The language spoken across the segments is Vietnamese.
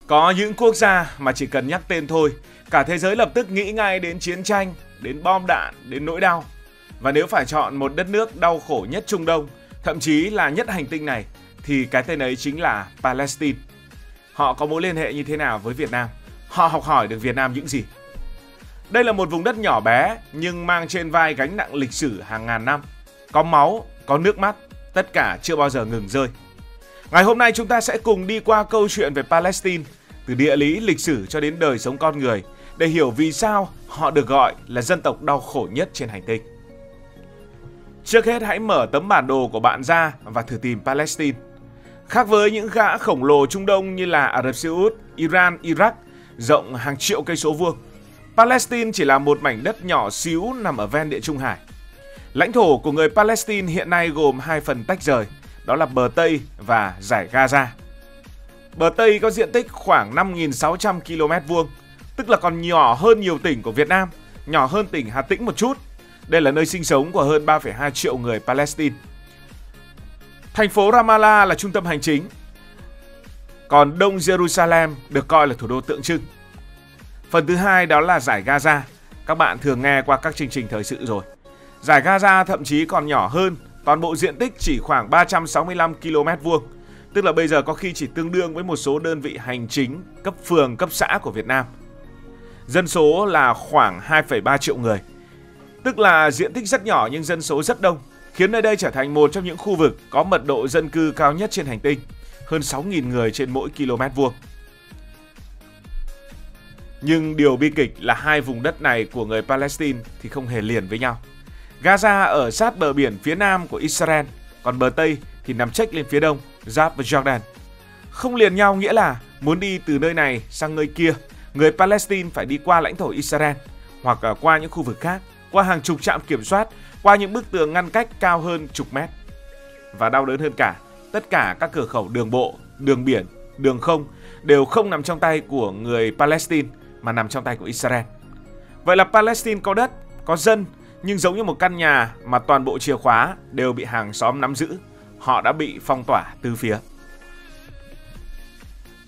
Có những quốc gia mà chỉ cần nhắc tên thôi, cả thế giới lập tức nghĩ ngay đến chiến tranh, đến bom đạn, đến nỗi đau. Và nếu phải chọn một đất nước đau khổ nhất Trung Đông, thậm chí là nhất hành tinh này, thì cái tên ấy chính là Palestine. Họ có mối liên hệ như thế nào với Việt Nam? Họ học hỏi được Việt Nam những gì? Đây là một vùng đất nhỏ bé nhưng mang trên vai gánh nặng lịch sử hàng ngàn năm. Có máu, có nước mắt, tất cả chưa bao giờ ngừng rơi. Ngày hôm nay chúng ta sẽ cùng đi qua câu chuyện về Palestine, từ địa lý, lịch sử cho đến đời sống con người, để hiểu vì sao họ được gọi là dân tộc đau khổ nhất trên hành tinh. Trước hết hãy mở tấm bản đồ của bạn ra và thử tìm Palestine. Khác với những gã khổng lồ Trung Đông như là Ả Rập Xê Út, Iran, Iraq, rộng hàng triệu cây số vuông, Palestine chỉ là một mảnh đất nhỏ xíu nằm ở ven Địa Trung Hải. Lãnh thổ của người Palestine hiện nay gồm hai phần tách rời, đó là bờ Tây và dải Gaza. Bờ Tây có diện tích khoảng 5.600 km vuông, tức là còn nhỏ hơn nhiều tỉnh của Việt Nam, nhỏ hơn tỉnh Hà Tĩnh một chút. Đây là nơi sinh sống của hơn 3,2 triệu người Palestine. Thành phố Ramallah là trung tâm hành chính, còn Đông Jerusalem được coi là thủ đô tượng trưng. Phần thứ hai đó là dải Gaza. Các bạn thường nghe qua các chương trình thời sự rồi. Dải Gaza thậm chí còn nhỏ hơn, toàn bộ diện tích chỉ khoảng 365 km vuông, tức là bây giờ có khi chỉ tương đương với một số đơn vị hành chính, cấp phường, cấp xã của Việt Nam. Dân số là khoảng 2,3 triệu người, tức là diện tích rất nhỏ nhưng dân số rất đông, khiến nơi đây trở thành một trong những khu vực có mật độ dân cư cao nhất trên hành tinh, hơn 6.000 người trên mỗi km vuông. Nhưng điều bi kịch là hai vùng đất này của người Palestine thì không hề liền với nhau. Gaza ở sát bờ biển phía nam của Israel, còn bờ Tây thì nằm chếch lên phía đông, giáp với Jordan. Không liền nhau nghĩa là muốn đi từ nơi này sang nơi kia, người Palestine phải đi qua lãnh thổ Israel, hoặc qua những khu vực khác, qua hàng chục trạm kiểm soát, qua những bức tường ngăn cách cao hơn chục mét. Và đau đớn hơn cả, tất cả các cửa khẩu đường bộ, đường biển, đường không đều không nằm trong tay của người Palestine mà nằm trong tay của Israel. Vậy là Palestine có đất, có dân, nhưng giống như một căn nhà mà toàn bộ chìa khóa đều bị hàng xóm nắm giữ. Họ đã bị phong tỏa từ phía.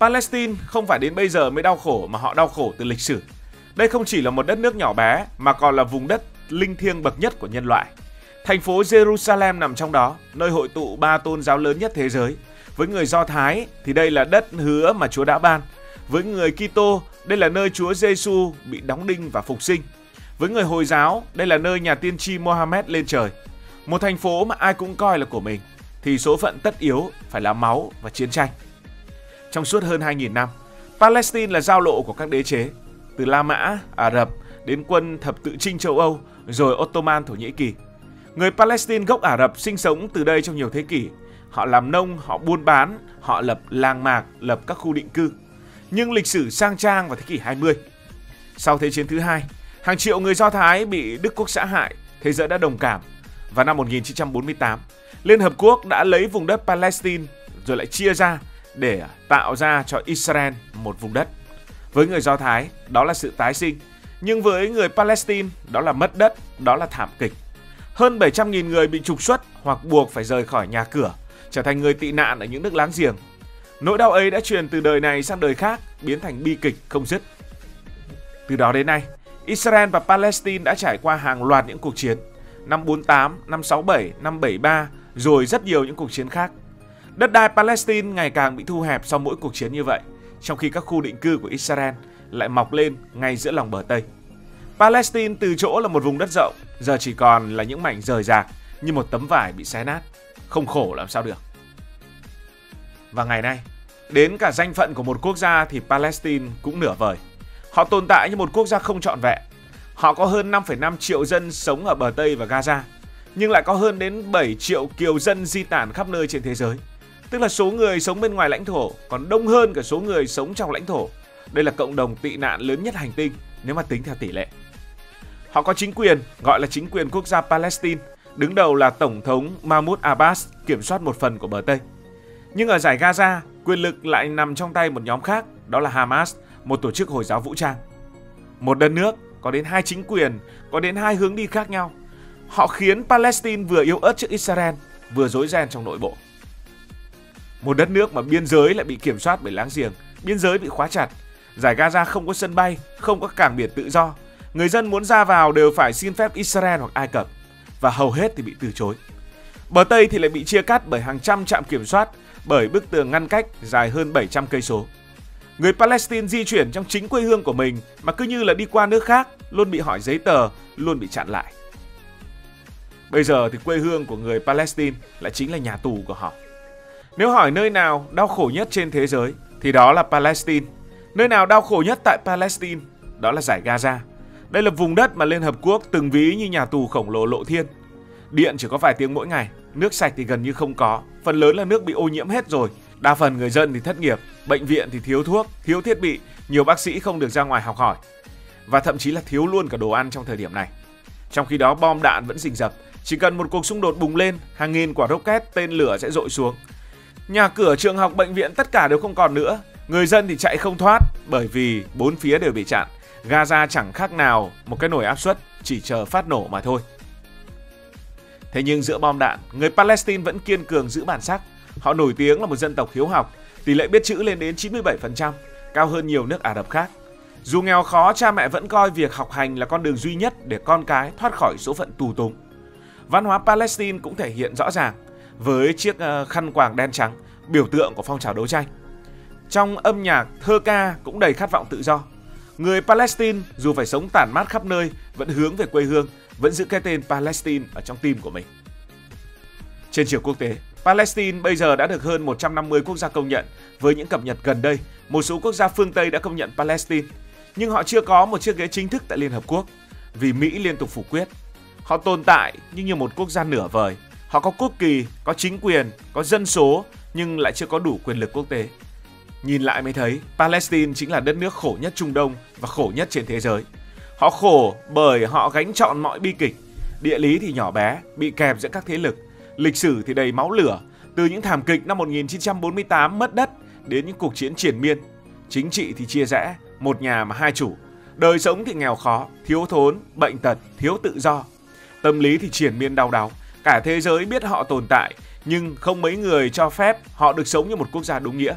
Palestine không phải đến bây giờ mới đau khổ mà họ đau khổ từ lịch sử. Đây không chỉ là một đất nước nhỏ bé mà còn là vùng đất linh thiêng bậc nhất của nhân loại. Thành phố Jerusalem nằm trong đó, nơi hội tụ ba tôn giáo lớn nhất thế giới. Với người Do Thái thì đây là đất hứa mà Chúa đã ban. Với người Kitô, đây là nơi Chúa Giêsu bị đóng đinh và phục sinh. Với người Hồi giáo, đây là nơi nhà tiên tri Mohammed lên trời. Một thành phố mà ai cũng coi là của mình, thì số phận tất yếu phải là máu và chiến tranh. Trong suốt hơn 2.000 năm, Palestine là giao lộ của các đế chế, từ La Mã, Ả Rập đến quân thập tự chinh châu Âu, rồi Ottoman Thổ Nhĩ Kỳ. Người Palestine gốc Ả Rập sinh sống từ đây trong nhiều thế kỷ. Họ làm nông, họ buôn bán, họ lập làng mạc, lập các khu định cư. Nhưng lịch sử sang trang vào thế kỷ 20. Sau Thế chiến thứ hai, hàng triệu người Do Thái bị Đức Quốc xã hại, thế giới đã đồng cảm. Và năm 1948, Liên Hợp Quốc đã lấy vùng đất Palestine rồi lại chia ra để tạo ra cho Israel một vùng đất. Với người Do Thái, đó là sự tái sinh. Nhưng với người Palestine, đó là mất đất, đó là thảm kịch. Hơn 700.000 người bị trục xuất hoặc buộc phải rời khỏi nhà cửa, trở thành người tị nạn ở những nước láng giềng. Nỗi đau ấy đã truyền từ đời này sang đời khác, biến thành bi kịch không dứt. Từ đó đến nay, Israel và Palestine đã trải qua hàng loạt những cuộc chiến. Năm 48, năm 67, năm 73, rồi rất nhiều những cuộc chiến khác. Đất đai Palestine ngày càng bị thu hẹp sau mỗi cuộc chiến như vậy, trong khi các khu định cư của Israel lại mọc lên ngay giữa lòng bờ Tây. Palestine từ chỗ là một vùng đất rộng, giờ chỉ còn là những mảnh rời rạc như một tấm vải bị xé nát. Không khổ làm sao được. Và ngày nay, đến cả danh phận của một quốc gia thì Palestine cũng nửa vời. Họ tồn tại như một quốc gia không trọn vẹn. Họ có hơn 5,5 triệu dân sống ở bờ Tây và Gaza, nhưng lại có hơn đến 7 triệu kiều dân di tản khắp nơi trên thế giới. Tức là số người sống bên ngoài lãnh thổ còn đông hơn cả số người sống trong lãnh thổ. Đây là cộng đồng tị nạn lớn nhất hành tinh nếu mà tính theo tỷ lệ. Họ có chính quyền, gọi là chính quyền quốc gia Palestine. Đứng đầu là Tổng thống Mahmoud Abbas, kiểm soát một phần của bờ Tây. Nhưng ở dải Gaza, quyền lực lại nằm trong tay một nhóm khác, đó là Hamas, một tổ chức Hồi giáo vũ trang. Một đất nước có đến hai chính quyền, có đến hai hướng đi khác nhau. Họ khiến Palestine vừa yếu ớt trước Israel, vừa rối ren trong nội bộ. Một đất nước mà biên giới lại bị kiểm soát bởi láng giềng, biên giới bị khóa chặt, giải Gaza không có sân bay, không có cảng biển tự do. Người dân muốn ra vào đều phải xin phép Israel hoặc Ai Cập, và hầu hết thì bị từ chối. Bờ Tây thì lại bị chia cắt bởi hàng trăm trạm kiểm soát, bởi bức tường ngăn cách dài hơn 700 cây số. Người Palestine di chuyển trong chính quê hương của mình mà cứ như là đi qua nước khác, luôn bị hỏi giấy tờ, luôn bị chặn lại. Bây giờ thì quê hương của người Palestine lại chính là nhà tù của họ. Nếu hỏi nơi nào đau khổ nhất trên thế giới thì đó là Palestine. Nơi nào đau khổ nhất tại Palestine đó là giải Gaza. Đây là vùng đất mà Liên Hợp Quốc từng ví như nhà tù khổng lồ lộ thiên. Điện chỉ có vài tiếng mỗi ngày, nước sạch thì gần như không có, phần lớn là nước bị ô nhiễm hết rồi. Đa phần người dân thì thất nghiệp, bệnh viện thì thiếu thuốc, thiếu thiết bị, nhiều bác sĩ không được ra ngoài học hỏi. Và thậm chí là thiếu luôn cả đồ ăn trong thời điểm này. Trong khi đó bom đạn vẫn rình rập, chỉ cần một cuộc xung đột bùng lên, hàng nghìn quả rocket, tên lửa sẽ dội xuống. Nhà cửa, trường học, bệnh viện tất cả đều không còn nữa. Người dân thì chạy không thoát bởi vì bốn phía đều bị chặn. Gaza chẳng khác nào một cái nồi áp suất chỉ chờ phát nổ mà thôi. Thế nhưng giữa bom đạn, người Palestine vẫn kiên cường giữ bản sắc. Họ nổi tiếng là một dân tộc hiếu học, tỷ lệ biết chữ lên đến 97%, cao hơn nhiều nước Ả Rập khác. Dù nghèo khó, cha mẹ vẫn coi việc học hành là con đường duy nhất để con cái thoát khỏi số phận tù túng. Văn hóa Palestine cũng thể hiện rõ ràng với chiếc khăn quàng đen trắng, biểu tượng của phong trào đấu tranh. Trong âm nhạc, thơ ca cũng đầy khát vọng tự do. Người Palestine dù phải sống tản mát khắp nơi vẫn hướng về quê hương, vẫn giữ cái tên Palestine ở trong tim của mình. Trên trường quốc tế, Palestine bây giờ đã được hơn 150 quốc gia công nhận. Với những cập nhật gần đây, một số quốc gia phương Tây đã công nhận Palestine, nhưng họ chưa có một chiếc ghế chính thức tại Liên Hợp Quốc vì Mỹ liên tục phủ quyết. Họ tồn tại nhưng như một quốc gia nửa vời. Họ có quốc kỳ, có chính quyền, có dân số nhưng lại chưa có đủ quyền lực quốc tế. Nhìn lại mới thấy Palestine chính là đất nước khổ nhất Trung Đông và khổ nhất trên thế giới. Họ khổ bởi họ gánh trọn mọi bi kịch. Địa lý thì nhỏ bé, bị kẹp giữa các thế lực. Lịch sử thì đầy máu lửa, từ những thảm kịch năm 1948 mất đất đến những cuộc chiến triền miên. Chính trị thì chia rẽ, một nhà mà hai chủ. Đời sống thì nghèo khó, thiếu thốn, bệnh tật, thiếu tự do. Tâm lý thì triền miên đau đáu. Cả thế giới biết họ tồn tại, nhưng không mấy người cho phép họ được sống như một quốc gia đúng nghĩa.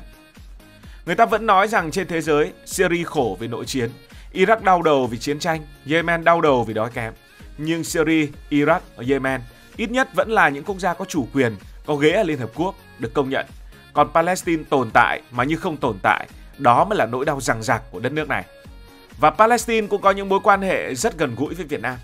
Người ta vẫn nói rằng trên thế giới, Syria khổ vì nội chiến, Iraq đau đầu vì chiến tranh, Yemen đau đầu vì đói kém. Nhưng Syria, Iraq và Yemen ít nhất vẫn là những quốc gia có chủ quyền, có ghế ở Liên Hợp Quốc, được công nhận. Còn Palestine tồn tại mà như không tồn tại, đó mới là nỗi đau dằng dặc của đất nước này. Và Palestine cũng có những mối quan hệ rất gần gũi với Việt Nam.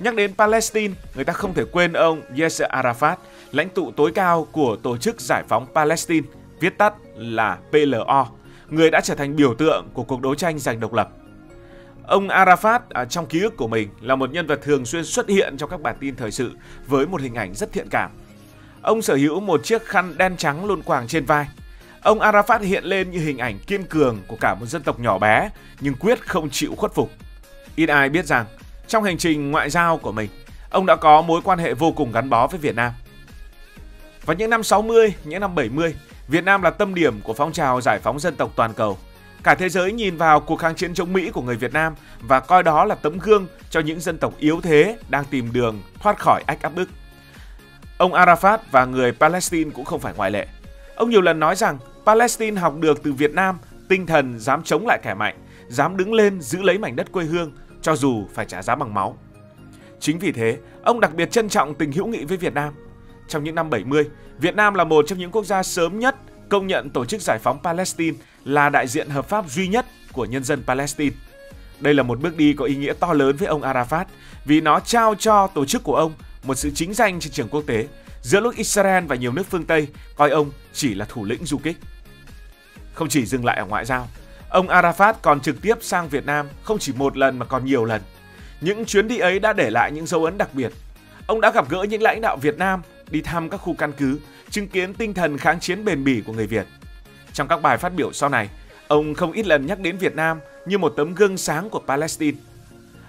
Nhắc đến Palestine, người ta không thể quên ông Yasser Arafat, lãnh tụ tối cao của Tổ chức Giải phóng Palestine, viết tắt là PLO, người đã trở thành biểu tượng của cuộc đấu tranh giành độc lập. Ông Arafat trong ký ức của mình là một nhân vật thường xuyên xuất hiện trong các bản tin thời sự với một hình ảnh rất thiện cảm. Ông sở hữu một chiếc khăn đen trắng luôn quàng trên vai. Ông Arafat hiện lên như hình ảnh kiên cường của cả một dân tộc nhỏ bé nhưng quyết không chịu khuất phục. Ít ai biết rằng trong hành trình ngoại giao của mình, ông đã có mối quan hệ vô cùng gắn bó với Việt Nam. Vào những năm 60, những năm 70, Việt Nam là tâm điểm của phong trào giải phóng dân tộc toàn cầu. Cả thế giới nhìn vào cuộc kháng chiến chống Mỹ của người Việt Nam và coi đó là tấm gương cho những dân tộc yếu thế đang tìm đường thoát khỏi ách áp bức. Ông Arafat và người Palestine cũng không phải ngoại lệ. Ông nhiều lần nói rằng Palestine học được từ Việt Nam tinh thần dám chống lại kẻ mạnh, dám đứng lên giữ lấy mảnh đất quê hương cho dù phải trả giá bằng máu. Chính vì thế, ông đặc biệt trân trọng tình hữu nghị với Việt Nam. Trong những năm 70, Việt Nam là một trong những quốc gia sớm nhất công nhận Tổ chức Giải phóng Palestine là đại diện hợp pháp duy nhất của nhân dân Palestine. Đây là một bước đi có ý nghĩa to lớn với ông Arafat vì nó trao cho tổ chức của ông một sự chính danh trên trường quốc tế, giữa lúc Israel và nhiều nước phương Tây coi ông chỉ là thủ lĩnh du kích. Không chỉ dừng lại ở ngoại giao, ông Arafat còn trực tiếp sang Việt Nam không chỉ một lần mà còn nhiều lần. Những chuyến đi ấy đã để lại những dấu ấn đặc biệt. Ông đã gặp gỡ những lãnh đạo Việt Nam, đi thăm các khu căn cứ, chứng kiến tinh thần kháng chiến bền bỉ của người Việt. Trong các bài phát biểu sau này, ông không ít lần nhắc đến Việt Nam như một tấm gương sáng của Palestine.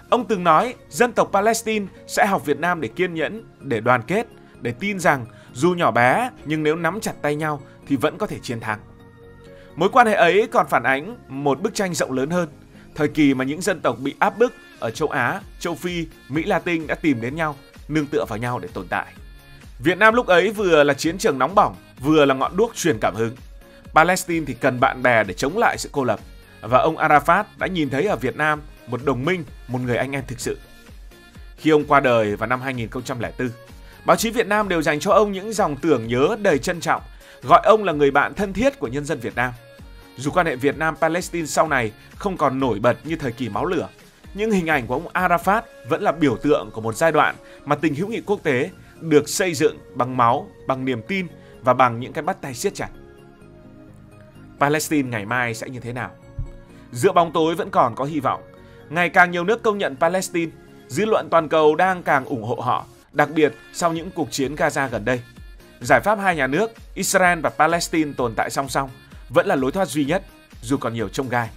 Ông từng nói dân tộc Palestine sẽ học Việt Nam để kiên nhẫn, để đoàn kết, để tin rằng dù nhỏ bé nhưng nếu nắm chặt tay nhau thì vẫn có thể chiến thắng. Mối quan hệ ấy còn phản ánh một bức tranh rộng lớn hơn, thời kỳ mà những dân tộc bị áp bức ở châu Á, châu Phi, Mỹ Latin đã tìm đến nhau, nương tựa vào nhau để tồn tại. Việt Nam lúc ấy vừa là chiến trường nóng bỏng, vừa là ngọn đuốc truyền cảm hứng. Palestine thì cần bạn bè để chống lại sự cô lập. Và ông Arafat đã nhìn thấy ở Việt Nam một đồng minh, một người anh em thực sự. Khi ông qua đời vào năm 2004, báo chí Việt Nam đều dành cho ông những dòng tưởng nhớ đầy trân trọng, gọi ông là người bạn thân thiết của nhân dân Việt Nam. Dù quan hệ Việt Nam-Palestine sau này không còn nổi bật như thời kỳ máu lửa, nhưng hình ảnh của ông Arafat vẫn là biểu tượng của một giai đoạn mà tình hữu nghị quốc tế được xây dựng bằng máu, bằng niềm tin và bằng những cái bắt tay siết chặt. Palestine ngày mai sẽ như thế nào? Giữa bóng tối vẫn còn có hy vọng. Ngày càng nhiều nước công nhận Palestine, dư luận toàn cầu đang càng ủng hộ họ, đặc biệt sau những cuộc chiến Gaza gần đây. Giải pháp hai nhà nước, Israel và Palestine tồn tại song song, vẫn là lối thoát duy nhất, dù còn nhiều chông gai.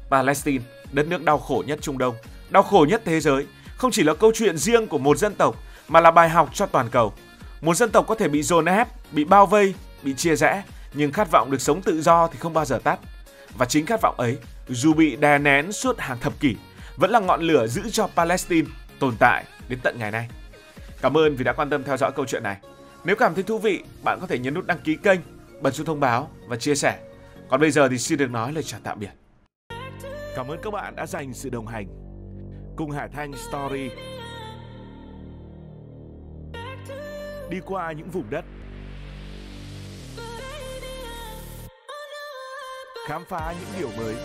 Palestine, đất nước đau khổ nhất Trung Đông, đau khổ nhất thế giới, không chỉ là câu chuyện riêng của một dân tộc, mà là bài học cho toàn cầu. Một dân tộc có thể bị dồn ép, bị bao vây, bị chia rẽ, nhưng khát vọng được sống tự do thì không bao giờ tắt. Và chính khát vọng ấy, dù bị đè nén suốt hàng thập kỷ, vẫn là ngọn lửa giữ cho Palestine tồn tại đến tận ngày nay. Cảm ơn vì đã quan tâm theo dõi câu chuyện này. Nếu cảm thấy thú vị, bạn có thể nhấn nút đăng ký kênh, bật chuông thông báo và chia sẻ. Còn bây giờ thì xin được nói lời chào tạm biệt. Cảm ơn các bạn đã dành sự đồng hành cùng Hải Thanh Story. Đi qua những vùng đất, khám phá những điều mới.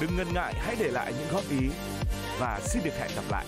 Đừng ngần ngại, hãy để lại những góp ý và xin được hẹn gặp lại.